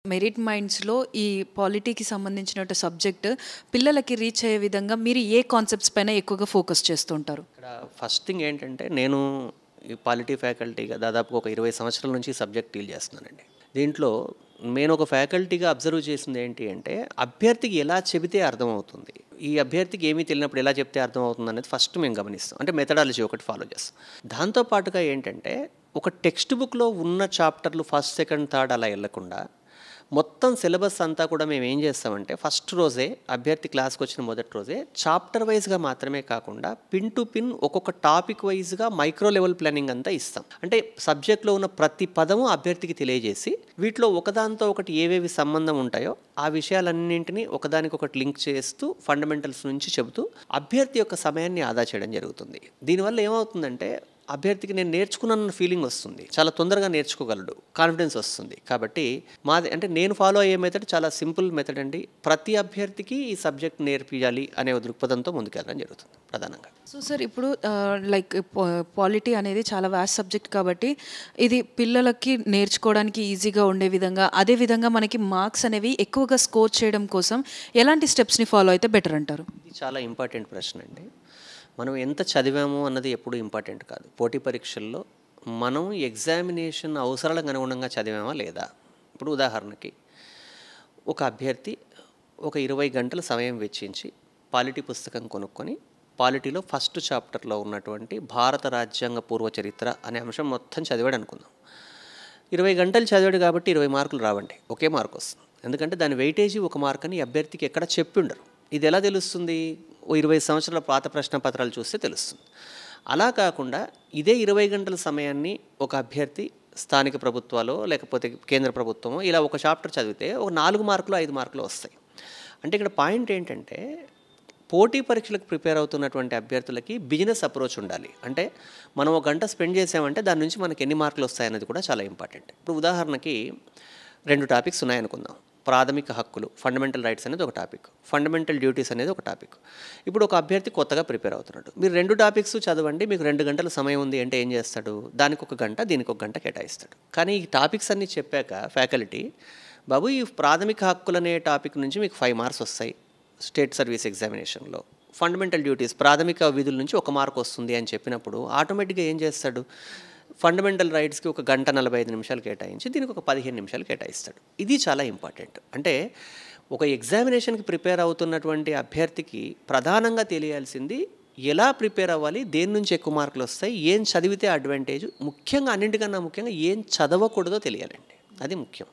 Merit మైండ్స్‌లో ఈ పాలిటీకి సంబంధించినటు subject పిల్లలకి reach అయ్యే విధంగా మీరు ఏ కాన్సెప్ట్స్ పైన ఎక్కువగా ఫోకస్ చేస్తూ ఉంటారు? ఇక్కడ ఫస్ట్ థింగ్ ఏంటంటే నేను ఈ పాలిటీ ఫ్యాకల్టీగా దాదాపుగా ఒక 20 సంవత్సరాల నుంచి ఈ సబ్జెక్ట్ డీల్ చేస్తున్నానండి. దీంట్లో నేను ఒక ఫ్యాకల్టీగా అబ్జర్వ్ చేసింది ఏంటి అంటే అభ్యర్థికి ఎలా చెబితే అర్థమవుతుంది. ఈ అభ్యర్థికి ఏమీ తెలియనప్పుడు ఎలా చెప్తే అర్థమవుతుంది అనేది ఫస్ట్ మేము గమనిస్తాం. అంటే మెథడాలజీ ఒకటి ఫాలో చేస్తాం. దాంతో పాటుగా ఏంటంటే ఒక టెక్స్ట్ బుక్‌లో ఉన్న చాప్టర్లు ఫస్ట్, సెకండ్, థర్డ్ అలా ఎళ్ళకుండా మొత్తం సిలబస్ అంతా కూడా మేము ఏం చేస్తామంటే ఫస్ట్ రోజే అభ్యర్థి క్లాస్కి వచ్చిన మొదటి రోజే చాప్టర్ వైజ్గా మాత్రమే కాకుండా పిన్ టు పిన్ ఒక్కొక్క టాపిక్ వైజ్గా మైక్రో లెవెల్ ప్లానింగ్ అంతా ఇస్తాం. అంటే సబ్జెక్ట్లో ఉన్న ప్రతి పదము అభ్యర్థికి తెలియజేసి వీటిలో ఒకదానితో ఒకటి ఏవేవి సంబంధం ఉంటాయో ఆ విషయాలన్నింటినీ ఒకదానికొకటి లింక్ చేస్తూ ఫండమెంటల్స్ నుంచి చెబుతూ అభ్యర్థి యొక్క సమయాన్ని ఆదా చేయడం జరుగుతుంది. దీనివల్ల ఏమవుతుందంటే అభ్యర్థికి నేను నేర్చుకున్న ఫీలింగ్ వస్తుంది, చాలా తొందరగా నేర్చుకోగలడు, కాన్ఫిడెన్స్ వస్తుంది. కాబట్టి మాది అంటే నేను ఫాలో అయ్యే మెథడ్ చాలా సింపుల్ మెథడ్ అండి. ప్రతి అభ్యర్థికి ఈ సబ్జెక్ట్ నేర్పించాలి అనే దృక్పథంతో ముందుకెళ్ళడం జరుగుతుంది ప్రధానంగా. సో సార్ ఇప్పుడు లైక్ పాలిటీ అనేది చాలా వాస్ట్ సబ్జెక్ట్ కాబట్టి ఇది పిల్లలకి నేర్చుకోవడానికి ఈజీగా ఉండే విధంగా, అదేవిధంగా మనకి మార్క్స్ అనేవి ఎక్కువగా స్కోర్ చేయడం కోసం ఎలాంటి స్టెప్స్ని ఫాలో అయితే బెటర్ అంటారు? ఇది చాలా ఇంపార్టెంట్ ప్రశ్న అండి. మనం ఎంత చదివాము అన్నది ఎప్పుడూ ఇంపార్టెంట్ కాదు. పోటీ పరీక్షల్లో మనం ఎగ్జామినేషన్ అవసరాలకు అనుగుణంగా చదివామా లేదా? ఇప్పుడు ఉదాహరణకి ఒక అభ్యర్థి ఒక 20 గంటల సమయం వెచ్చించి పాలిటీ పుస్తకం కొనుక్కొని పాలిటీలో ఫస్ట్ చాప్టర్లో ఉన్నటువంటి భారత రాజ్యాంగ పూర్వ చరిత్ర అనే అంశం మొత్తం చదివాడు అనుకుందాం. 20 గంటలు చదివాడు కాబట్టి 20 మార్కులు రావండి, ఒకే మార్క్ వస్తుంది. ఎందుకంటే దాని వెయిటేజీ 1 మార్క్ అని అభ్యర్థికి ఎక్కడ చెప్పి ఉండరు. ఇది ఎలా తెలుస్తుంది? 20 సంవత్సరాల పాత ప్రశ్న పత్రాలు చూస్తే తెలుస్తుంది. అలా కాకుండా ఇదే 20 గంటల సమయాన్ని ఒక అభ్యర్థి స్థానిక ప్రభుత్వాలో లేకపోతే కేంద్ర ప్రభుత్వమో ఇలా ఒక చాప్టర్ చదివితే ఒక 4 మార్కులు 5 మార్కులు వస్తాయి. అంటే ఇక్కడ పాయింట్ ఏంటంటే పోటీ పరీక్షలకు ప్రిపేర్ అవుతున్నటువంటి అభ్యర్థులకి బిజినెస్ అప్రోచ్ ఉండాలి. అంటే మనం 1 గంట స్పెండ్ చేసామంటే దాని నుంచి మనకి ఎన్ని మార్కులు వస్తాయన్నది కూడా చాలా ఇంపార్టెంట్. ఇప్పుడు ఉదాహరణకి 2 టాపిక్స్ ఉన్నాయనుకుందాం. ప్రాథమిక హక్కులు, ఫండమెంటల్ రైట్స్ అనేది ఒక టాపిక్, ఫండమెంటల్ డ్యూటీస్ అనేది ఒక టాపిక్. ఇప్పుడు ఒక అభ్యర్థి కొత్తగా ప్రిపేర్ అవుతున్నాడు. మీరు 2 టాపిక్స్ చదవండి, మీకు 2 గంటల సమయం ఉంది అంటే ఏం చేస్తాడు? దానికి 1 గంట, దీనికి 1 గంట కేటాయిస్తాడు. కానీ ఈ టాపిక్స్ అన్నీ చెప్పాక ఫ్యాకల్టీ బాబు ఈ ప్రాథమిక హక్కులు అనే టాపిక్ నుంచి మీకు 5 మార్క్స్ వస్తాయి స్టేట్ సర్వీస్ ఎగ్జామినేషన్లో, ఫండమెంటల్ డ్యూటీస్ ప్రాథమిక విధుల నుంచి 1 మార్క్ వస్తుంది అని చెప్పినప్పుడు ఆటోమేటిక్గా ఏం చేస్తాడు? ఫండమెంటల్ రైట్స్కి 1 గంట 45 నిమిషాలు కేటాయించి దీనికి ఒక 15 నిమిషాలు కేటాయిస్తాడు. ఇది చాలా ఇంపార్టెంట్. అంటే ఒక ఎగ్జామినేషన్కి ప్రిపేర్ అవుతున్నటువంటి అభ్యర్థికి ప్రధానంగా తెలియాల్సింది ఎలా ప్రిపేర్ అవ్వాలి, దేని నుంచి ఎక్కువ మార్కులు వస్తాయి, ఏం చదివితే అడ్వాంటేజ్, ముఖ్యంగా అన్నింటికన్నా ముఖ్యంగా ఏం చదవకూడదో తెలియాలండి. అది ముఖ్యం.